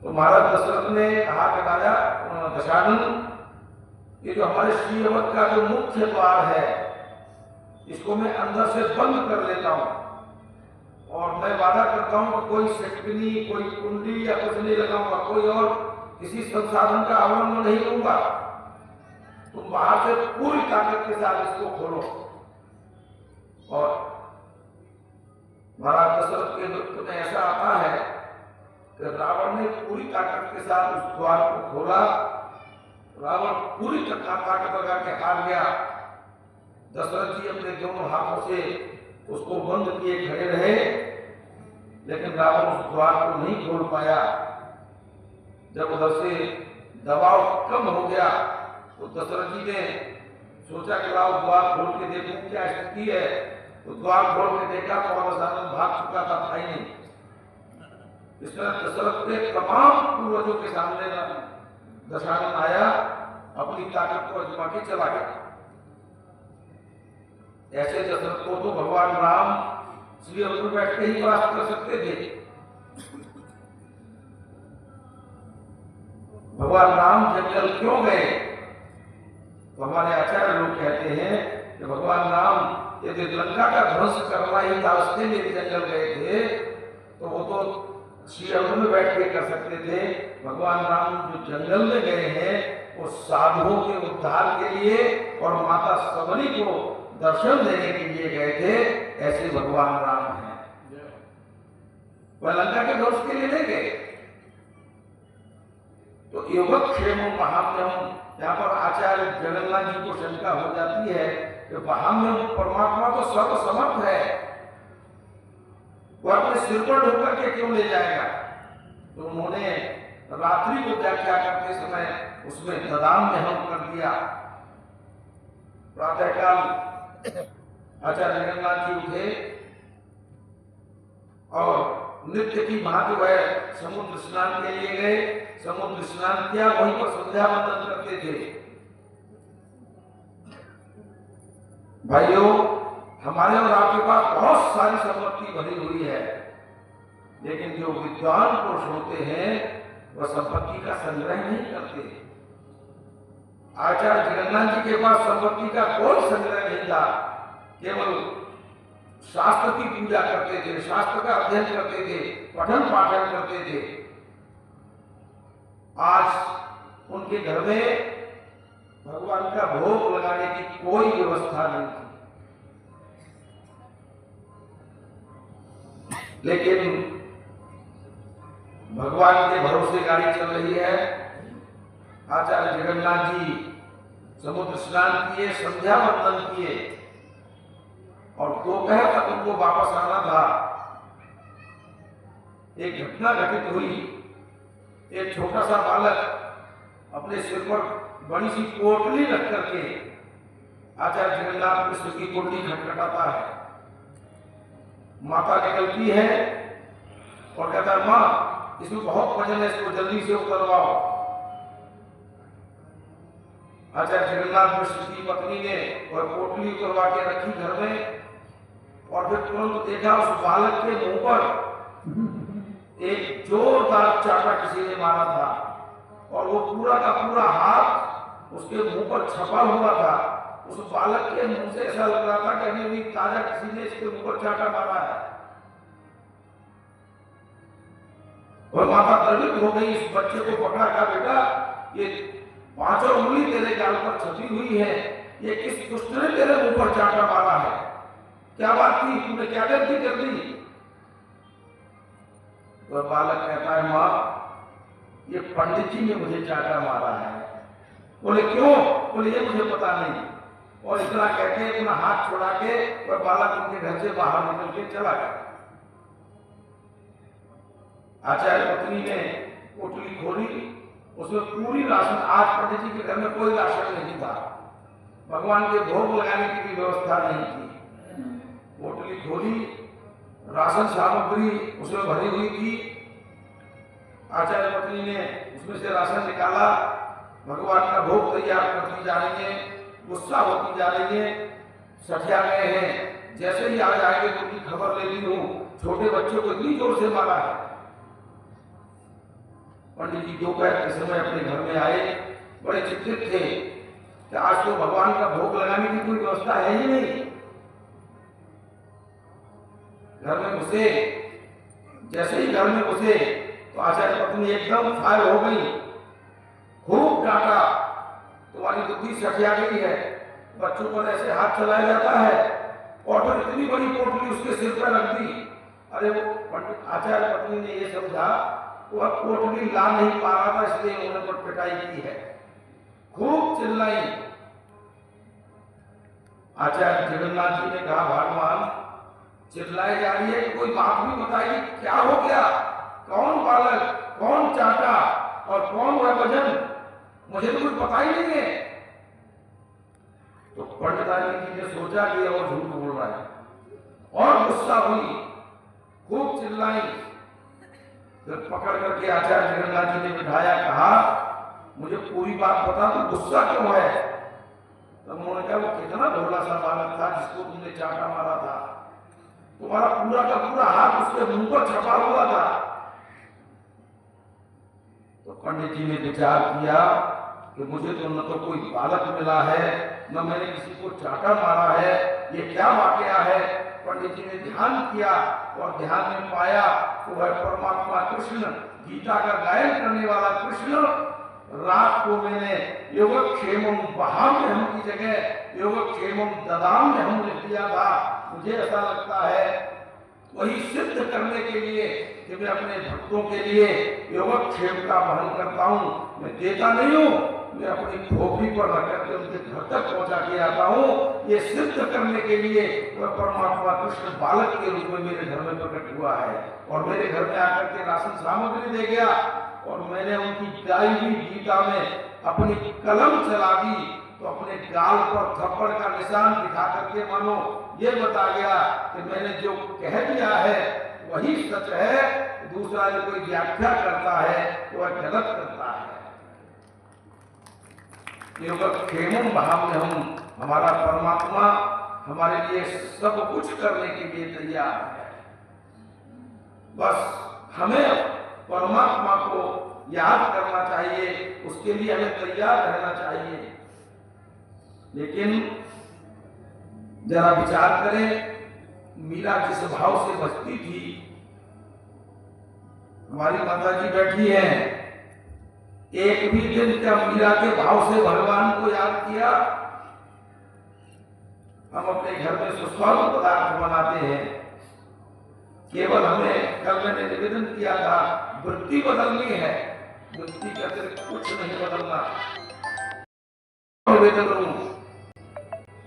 तो महाराज दशरथ ने कहा कि राजा दशानन, ये जो हमारे श्री अवध का जो मुख्य द्वार है, इसको मैं अंदर से बंद कर लेता हूं और मैं वादा करता हूं कि कोई शक्तिनी, कोई कुंडी या कुछ नहीं लगाऊंगा, कोई और किसी संसाधन का अवलंबन नहीं लूंगा। तुम बाहर से पूरी ताकत के साथ इसको खोलो। और महाराज दशरथ के वृत्त में ऐसा आता है कि रावण ने पूरी ताकत के साथ उस द्वार को खोला। रावण पूरी ताकत लगा के हार गया। दशरथ जी अपने दोनों हाथों से उसको बंद किए खड़े रहे, लेकिन रावण उस द्वार को नहीं खोल पाया। जब उधर से दबाव कम हो गया तो दशरथ जी ने सोचा कि लाओ द्वार खोल के देखूं क्या स्थिति है। तो द्वार खोल के देखा तो दशरथ भाग चुका था ही नहीं। इसमें दशरथ के तमाम पूर्वजों के सामने दशानन आया, अपनी ताकत को आजमा के चला गया। ऐसे दशरथ को तो भगवान राम श्रीअंग पर बैठ के ही परास्त कर सकते थे। भगवान राम जंगल क्यों गए? तो हमारे आचार्य लोग कहते हैं कि भगवान राम यदि लंका का ध्वंस करना ही था, उसके लिए जंगल गए थे, तो वो तो श्रीअंग में बैठ के कर सकते थे। भगवान राम जो जंगल में गए हैं वो साधुओं के उद्धार के लिए और माता सबरी को दर्शन देने के लिए गए थे। ऐसे भगवान राम हैं। वह लंका के ध्वंस के लिए नहीं गए। तो योगक्षेम महाम्यम, यहाँ पर आचार्य जगन्नाथ जी को शंका हो जाती है कि महाम्यम परमात्मा तो सर्वसमर्थ है, वो अपने सिर पर ढोकर के क्यों ले जाएगा? तो उन्होंने रात्रि को व्याख्या करते समय उसमें ददाम में हम कर दिया। प्रातःकाल आचार्य जगन्नाथ जी उठे और नित्य की भांति वह समुद्र स्नान के लिए गए। समुद्र स्नान किया, वहीं पर संध्या वंदन करते थे। भाइयों, हमारे और आपके पास बहुत सारी संपत्ति भरी हुई है, लेकिन जो विद्वान पुरुष होते हैं वह संपत्ति का संग्रह नहीं करते। आचार्य जगन्नाथ जी के पास संपत्ति का कोई संग्रह नहीं था, केवल शास्त्र की पूजा करते थे, शास्त्र का अध्ययन करते थे, पठन पाठन करते थे। आज उनके घर में भगवान का भोग लगाने की कोई व्यवस्था नहीं थी। लेकिन भगवान के भरोसे गाड़ी चल रही है। आचार्य जगन्नाथ जी समुद्र स्नान किए, संध्या वंदन किए और दोपहर तक उनको वापस आना था। एक घटना घटित हुई। एक छोटा सा बालक अपने सिर पर बड़ी सी पोटली रख करके आचार्य जगन्नाथ मिश्र की कुंडली खटखटाता है। माता निकलती है और कहता है, माँ इसमें बहुत वजन है, इसको जल्दी से उतरवाओ। आचार्य जगन्नाथ मिश्र की पत्नी ने वह पोटली उतरवा के रखी घर में और फिर तुरंत देखा उस बालक के मुंह पर एक जोरदार चाटा किसी ने मारा था और वो पूरा का पूरा हाथ उसके मुंह पर छपा हुआ था। उस बालक के मुंह से ऐसा लग रहा था कि अभी भी ताजा किसी ने इसके मुंह पर चाटा मारा है। और माता द्रवित हो गई, इस बच्चे को पकड़ा का, बेटा ये 5 उंगली तेरे गाल पर छपी हुई है, ये किस दुष्ट ने तेरे मुंह पर चाटा मारा है? क्या बात थी, तुमने क्या गलती कर दी? तो बालक कहता है, माँ ये पंडित जी ने मुझे चाटा मारा है। बोले क्यों? बोले ये मुझे पता नहीं। और इतना कहते अपना हाथ छोड़ा के वह बालक उनके घर से बाहर निकल के चला गया। आचार्य पत्नी ने पोटली खोली, उसमें पूरी राशन, आज पंडित जी के घर में कोई राशन नहीं था, भगवान के भोग लगाने की भी व्यवस्था नहीं थी। पोटली खोली, राशन सामग्री उसमें भरी हुई थी। आचार्य पत्नी ने उसमें से राशन निकाला, भगवान का भोग तैयार करती जा रही है, गुस्सा होती जा रही है। सठिया गए हैं, जैसे ही आ जाएंगे तो उनकी खबर ले ली हूं, छोटे बच्चों को इतनी जोर से मारा है। पंडित जी दोपहर के समय अपने घर में आए, बड़े चिंतित थे कि आज तो भगवान का भोग लगाने की कोई व्यवस्था है ही नहीं। घर में घुसे, जैसे ही घर में घुसे तो आचार्य पत्नी एकदम फायर हो गई, खूब डांटा, तुम्हारी बुद्धि सठिया गई है, बच्चों पर ऐसे हाथ चलाया जाता है, और फिर इतनी बड़ी पोटली उसके सिर पर रख दी। अरे वो पंडित आचार्य पत्नी ने ये समझा वह पोटली ला नहीं पा रहा था, इसलिए उन्होंने पर पिटाई की है, खूब चिल्लाई। आचार्य जगन्नाथ जी ने कहा भगवान चिल्लाई जा रही है कि कोई बात भी बताइए, क्या हो गया, कौन बालक, कौन चाटा और कौन वह भजन, मुझे तो कुछ पता ही नहीं है। तो पंडितानी जी ने सोचा कि वो झूठ बोल रहा है, और गुस्सा हुई, खूब चिल्लाई। फिर पकड़ करके आचार्य जगन्नाथ जी ने बिठाया, कहा मुझे पूरी बात बता, तो गुस्सा क्यों है। तब उन्होंने कहा वो कितना भोला सा बालक था जिसको तुमने चाटा मारा था, तुम्हारा पूरा का पूरा हाथ उसके मुंह पर छपा हुआ था। तो पंडित जी ने विचार किया कि मुझे तो न तो कोई बालक मिला है, न मैंने किसी को चाटा मारा है, ये क्या वाकया है। पंडित जी ने ध्यान किया और ध्यान में पाया तो वह परमात्मा कृष्ण, गीता का गायन करने वाला कृष्ण, रात को मैंने योगक्षेमम वहाम्यहम की जगह योगक्षेमम ददाम्यहम लिख दिया था। मुझे ऐसा लगता है वही सिद्ध करने के लिए कि मैं अपने भक्तों के लिए योगक्षेम का वहन करता हूँ, मैं देता नहीं हूँ, मैं अपनी खोपड़ी पर रख करके उनके घर तक पहुंचा के आता हूँ। ये सिद्ध करने के लिए वह परमात्मा कृष्ण बालक के रूप में मेरे घर में प्रकट हुआ है और मेरे घर में आकर के राशन सामग्री दे गया, और मैंने उनकी गाई हुई गीता में अपनी कलम चला दी तो अपने गाल पर थप्पड़ का निशान दिखा करके मानो ये बता गया कि मैंने जो कह दिया है वही सच है, दूसरा जो कोई व्याख्या करता है तो वह गलत करता है। योगक्षेमम वहाम्यहम, हमारा परमात्मा हमारे लिए सब कुछ करने के लिए तैयार है, बस हमें परमात्मा को याद करना चाहिए, उसके लिए हमें तैयार रहना चाहिए। लेकिन जरा विचार करें, मीरा जिस भाव से बचती थी, हमारी माता जी बैठी हैं, एक भी दिन क्या मीरा के भाव से भगवान को याद किया। हम अपने घर में सुस्वादु पदार्थ बनाते हैं, केवल हमें कल मैंने निवेदन किया था वृत्ति बदलनी है, वृत्ति का सिर्फ कुछ नहीं बदलना। निवेदन करूं,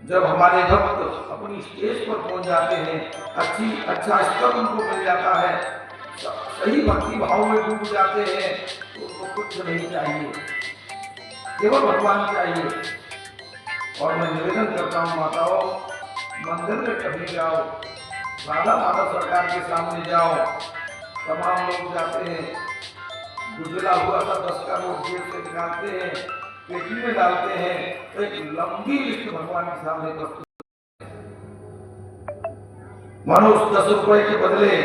जब हमारे भक्त अपनी स्टेज पर पहुंच जाते हैं, अच्छा स्तर उनको मिल जाता है, सही भक्ति भाव में डूब जाते हैं, तो उनको कुछ नहीं चाहिए, केवल भगवान चाहिए। और मैं निवेदन करता हूँ माताओं, मंदिर में कभी जाओ, राधा माधव सरकार के सामने जाओ, तमाम लोग जाते हैं, गुजरा हुआ सा 10 का नोट जेब से निकालते हैं, पेटी में डालते हैं, तो एक लंबी लिस्ट भगवान के सामने प्रस्तुत, मानो उस 10 रुपए के बदले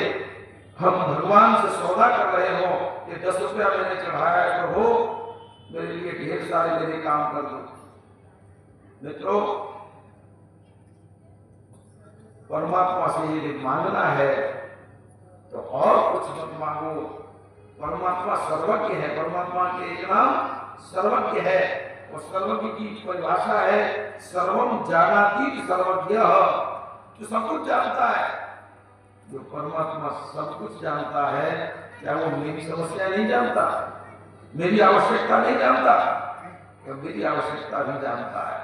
हम भगवान से सौदा कर रहे हो कि 10 रुपया मैंने चढ़ाया है प्रभु, मेरे लिए ढेर सारे मेरे काम कर दो। मित्रों, परमात्मा से यदि मांगना है तो और कुछ मत मांगो। परमात्मा सर्वज्ञ है, परमात्मा के एक नाम सर्वज्ञ है, और सर्वज्ञ की परिभाषा है सर्वम जानाति सर्वज्ञ, जो सब कुछ जानता है। जो परमात्मा सब कुछ जानता है, क्या वो मेरी समस्या नहीं जानता, मेरी आवश्यकता नहीं जानता? तो मेरी आवश्यकता भी जानता है।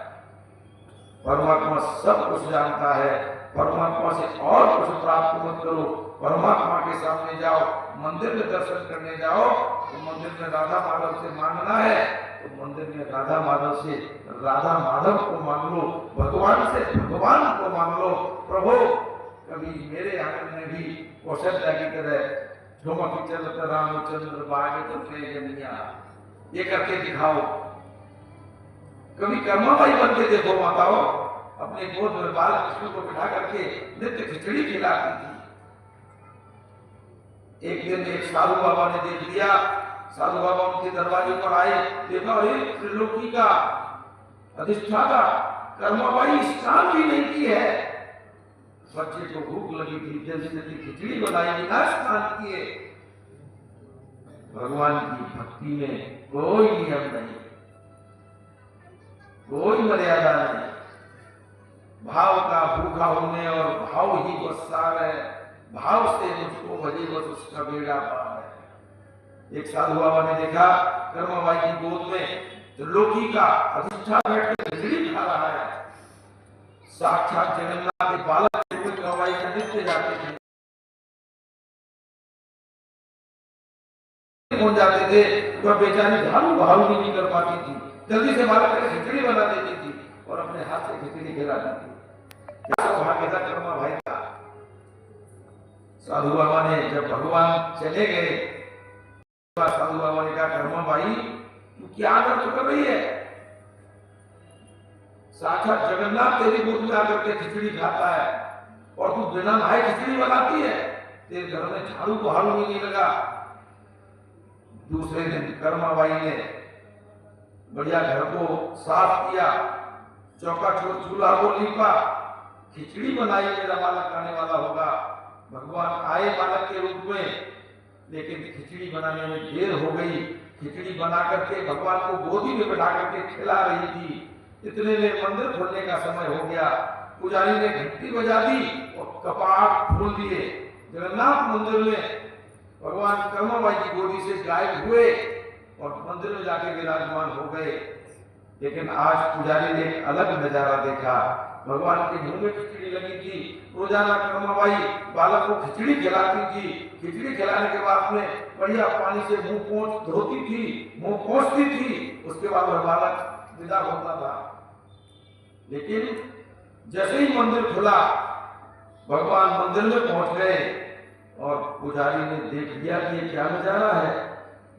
परमात्मा सब कुछ जानता है। परमात्मा से और कुछ प्राप्त मत करो, परमात्मा के सामने जाओ, मंदिर में दर्शन करने जाओ तो मंदिर में राधा माधव से मांगना है तो मंदिर में राधा माधव से राधा माधव को मांग लो, भगवान से भगवान को मांग लो। प्रभु कभी मेरे आंगन में भी कौशल्या की तरह ठुमक चलत रामचंद्र बाग चलते जनिया, ये करके दिखाओ। कभी कर्माबाई बन के देखो माताओं, अपने गोद में बाल कृष्ण को बिठा करके नित्य खिचड़ी खिलाती थी। एक दिन एक साधु बाबा ने देख लिया, साधु बाबा उनके दरवाजे पर आए, देखा हे त्रिलोकी का अधिष्ठाता कर्माबाई स्नान भी नहीं की है, बच्चे को भूख लगी थी, जल्दी जल्दी खिचड़ी बनाई, बिना स्नान किए। भगवान की भक्ति में कोई नियम नहीं, कोई मर्यादा नहीं। भाव का भूखा होने और भाव ही बसार है, भाव से मुझको भजे बस उसका बेड़ा पार है। एक साधु बाबा ने देखा कर्माबाई की गोद में त्रिलोकी का अधिष्ठान बैठकर खिचड़ी खा रहा है। साक्षात जगन्नाथ के बालक कर्माबाई का नृत्य जाते थे, पहुंच जाते थे, वह बेचारी झाड़ू बहारू नहीं कर पाती थी, जल्दी से बालक के खिचड़ी बना देती थी और अपने हाथ से खिचड़ी खिलाती थी। क्या भाग्य था कर्माबाई का। साधु बाबा ने जब भगवान चले गए, साधु बाबा ने कहा कर्माबाई तू क्या कर रही है? साक्षात जगन्नाथ तेरी गोद में आकर के खिचड़ी खाता है और तू बिना नहाए खिचड़ी बनाती है, तेरे घर में झाड़ू बहारू नहीं लगा। दूसरे दिन कर्माबाई ने बढ़िया घर को साफ किया, चौका चूल्हा को लीपा, खिचड़ी बनाई, मेरा बालक आने वाला होगा। भगवान आए बालक के रूप में, लेकिन खिचड़ी बनाने में देर हो गई। खिचड़ी बना करके भगवान को गोदी में बैठा करके खिला रही थी, इतने में मंदिर खोलने का समय हो गया। पुजारी ने घंटी बजा दी और कपाट खोल दिए। जगन्नाथ मंदिर में भगवान कर्माबाई की गोदी से गायब हुए और मंदिर में जाके विराजमान हो गए। लेकिन आज पुजारी ने एक अलग नजारा देखा। भगवान के मुंह में खिचड़ी लगी थी, रोजाना कर्माबाई बालक को खिचड़ी खिलाती थी। खिचड़ी खिलाने के बाद में बढ़िया पानी से मुंह पोंछ धोती थी, मुंह पोंछती थी, उसके बाद वह बालक विदा होता था। लेकिन जैसे ही मंदिर खुला, भगवान मंदिर में पहुंच गए और पुजारी ने देख लिया कि ये क्या नजारा है,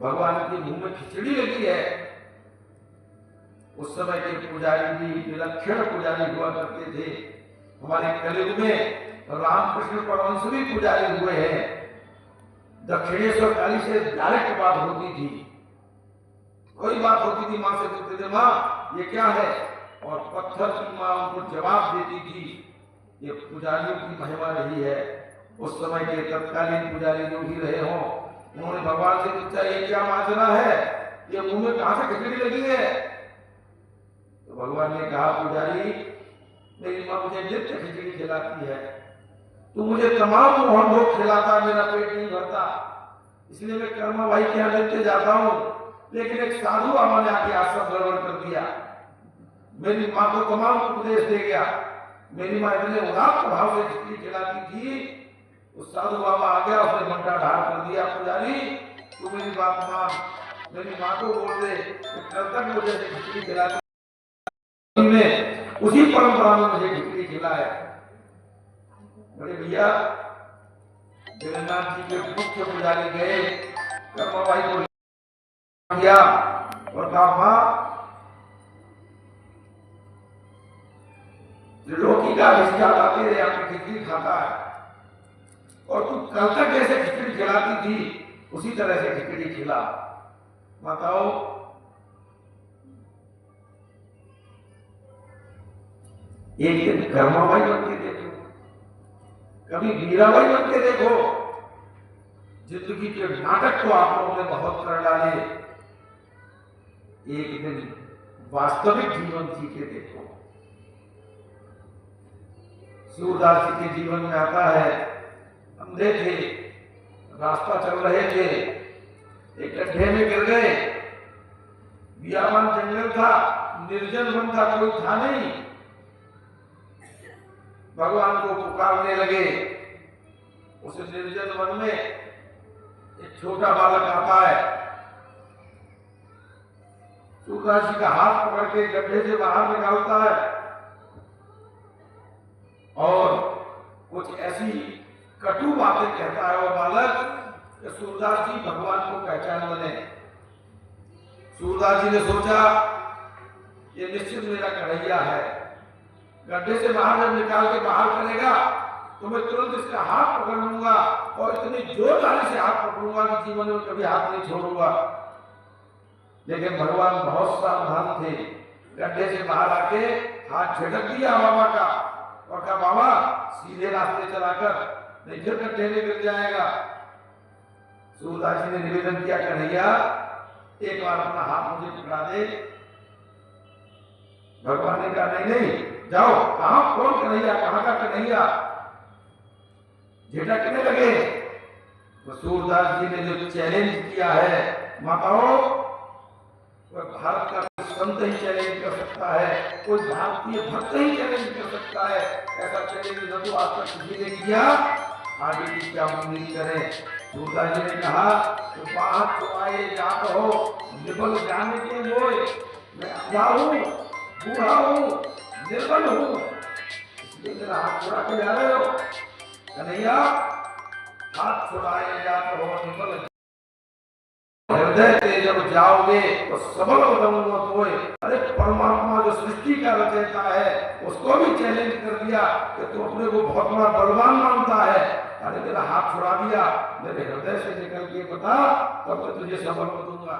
भगवान के मुंह में खिचड़ी लगी है। उस समय के पुजारी भी विलक्षण पुजारी हुआ करते थे। हमारे कलयुग में रामकृष्ण परमहंस भी पुजारी हुए हैं। दक्षिणेश्वर काली से डायरेक्ट बात होती थी, कोई बात होती थी, माँ से पूछते थे माँ ये क्या है, और पत्थर की माँ उनको जवाब देती थी। ये पुजारियों की महिमा रही है। उस समय के तत्कालीन पुजारी जो भी रहे हों, उन्होंने भगवान से पूछा ये क्या माजरा है, ये मुंह में कहां से खिचड़ी लगी है? तो भगवान ने कहा पुजारी मेरी माँ मुझे नित्य खिचड़ी खिलाती है, तू मुझे तमाम मोहन भोग खिलाता, मेरा पेट नहीं भरता, इसलिए मैं कर्माबाई के यहाँ नित्य जाता हूँ। लेकिन एक साधु बाबा ने आके आश्रम गड़बड़ कर दिया, मेरी माँ को तमाम उपदेश दे गया। मेरी माँ इतने उदास भाव से खिचड़ी खिलाती थी, उस साधु बाबा आ गया, उसने घंटा ढाल कर दिया, पुजारी तू मेरी बात मान, मेरी माँ को बोल दे कल तक मुझे खिचड़ी खिलाती, उसी परंपरा में मुझे खिचड़ी खिलाए। बड़े भैया जगन्नाथ जी के मुख्य पुजारी गए, कर्माबाई को गया और कहा माँ त्रिलोकी का अधिष्ठान आते रहे, आपकी खिचड़ी खाता है और तू कल तक जैसे खिचड़ी खिलाती थी उसी तरह से खिचड़ी खिला। बताओ एक दिन कर्माबाई बन के देखो, कभी मीराबाई बन के देखो। जिंदगी के नाटक को आप लोगों ने बहुत कर डाले, एक दिन वास्तविक जीवन जी के देखो। सूरदास जी के जीवन में आता है, अंधे थे, रास्ता चल रहे थे, एक गड्ढे में गिर गए, बियाबान जंगल था, निर्जन वन था, कोई था नहीं। भगवान को पुकारने लगे। उस निर्जन वन में एक छोटा बालक आता है, सूरदास जी का हाथ पकड़ के गड्ढे से बाहर निकालता है और कुछ ऐसी कटु बातें कहता है वो बालक कि सूरदास जी भगवान को पहचान बने। सूरदास जी ने सोचा ये निश्चित मेरा कन्हैया है, गड्ढे से बाहर जब निकाल के बाहर करेगा तो मैं तुरंत इसका हाथ पकड़ लूंगा और इतनी जोरदारी से हाथ पकड़ूंगा कि जीवन में कभी हाथ नहीं छोड़ूंगा। लेकिन भगवान बहुत सावधान थे, गड्ढे से बाहर आके हाथ झटक दिया बाबा का और कहा बाबा सीधे रास्ते चलाकर, नहीं फिर गड्ढे में गिर जाएगा। सूरदास जी ने निवेदन किया, कन्हैया एक बार अपना हाथ मुझे पकड़ा दे। भगवान ने कहा नहीं नहीं जाओ। कहां, कौन कन्हैया, कहां का कन्हैया? झिटकने लगे। तो सूरदास जी ने जो चैलेंज किया है, माताओं, वह भारत का संत ही चैलेंज कर सकता है, कोई भारतीय भक्त ही चैलेंज कर सकता है। ऐसा चैलेंज न तो आज तक किसी ने किया, आगे की क्या उम्मीद करें। सूरदास जी ने कहा तो बात तो आए जात हो, निबल जाने के मोए, मैं अंधा हूँ, बूढ़ा हूँ, निर्बल हूँ, इसलिए मेरा हाथ छुड़ा के जा रहे हो। कन्हैया हाथ छुड़ाए जात हो, निबल हृदय से जब जाओगे तो सबल बदलूंगा तोय। अरे परमात्मा जो सृष्टि का रचयिता है उसको भी चैलेंज कर दिया कि तू अपने को बहुत बड़ा बलवान मानता है। अरे मेरा हाथ छुड़ा दिया, मेरे हृदय से निकल के बता, तब मैं तुझे सबल बदलूंगा।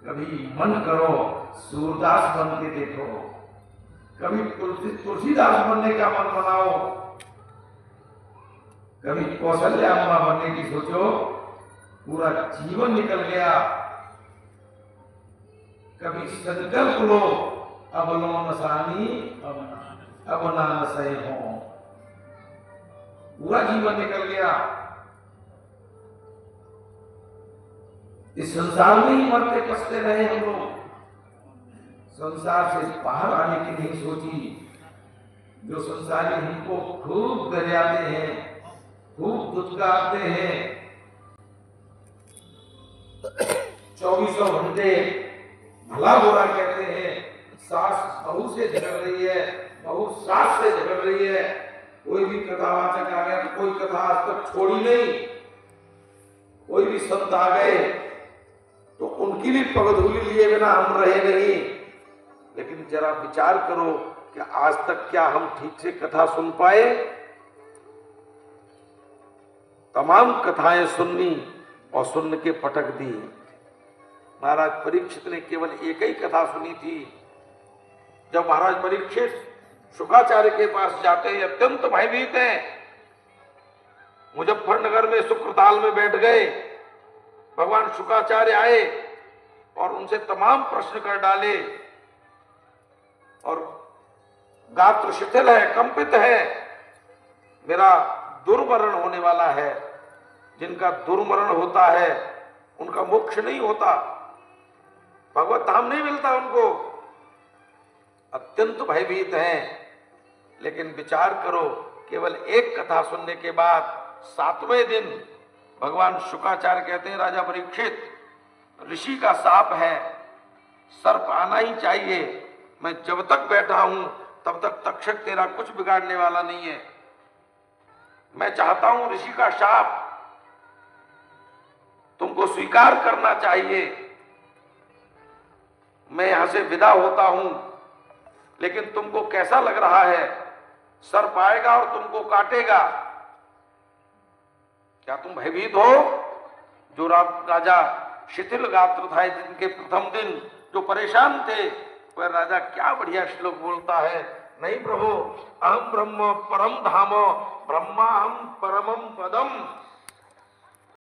कभी मन करो सूरदास बन के देखो, कभी तुलसीदास बनने का मन बनाओ, कभी कौशल्या अम्मा बनने की सोचो, पूरा जीवन निकल गया। कभी संकल्प लो, अब लो नसानी, अब ना नशे हो, पूरा जीवन निकल गया। इस संसार में ही मरते पसते रहे हम लोग, संसार से बाहर आने की नहीं सोची। जो संसारी हमको खूब गरियाते हैं, खूब दुत्कारते हैं, 24 घंटे भला बुरा कहते हैं। सास बहू से झगड़ रही है, बहू सास से झगड़ रही है। कोई भी कथावाचक आ गया तो कोई कथा आज तक छोड़ी नहीं। कोई भी संत आ गए तो उनकी भी पगधूली लिए बिना हम रहे नहीं। लेकिन जरा विचार करो कि आज तक क्या हम ठीक से कथा सुन पाए? तमाम कथाएं सुननी और सुन के पटक दी। महाराज परीक्षित ने केवल एक ही कथा सुनी थी। जब महाराज परीक्षित शुक्राचार्य के पास जाते हैं, अत्यंत भयभीत हैं, मुजफ्फरनगर में शुक्रताल में बैठ गए। भगवान शुक्राचार्य आए और उनसे तमाम प्रश्न कर डाले, और गात्र शिथिल है, कंपित है, मेरा दुर्मरण होने वाला है। जिनका दुर्मरण होता है उनका मोक्ष नहीं होता, भगवत धाम नहीं मिलता उनको। अत्यंत भयभीत हैं। लेकिन विचार करो, केवल एक कथा सुनने के बाद 7वें दिन भगवान शुक्राचार्य कहते हैं, राजा परीक्षित, ऋषि का शाप है, सर्प आना ही चाहिए। मैं जब तक बैठा हूं तब तक तक्षक तेरा कुछ बिगाड़ने वाला नहीं है। मैं चाहता हूं ऋषि का शाप तुमको स्वीकार करना चाहिए। मैं यहां से विदा होता हूं, लेकिन तुमको कैसा लग रहा है? सर्प आएगा और तुमको काटेगा, क्या तुम भयभीत हो? जो राजा शिथिल गात्र था, जिनके प्रथम दिन जो परेशान थे, वह राजा क्या बढ़िया श्लोक बोलता है, नहीं प्रभु, अहम ब्रह्म परम धाम, ब्रह्माहम परमम पदम,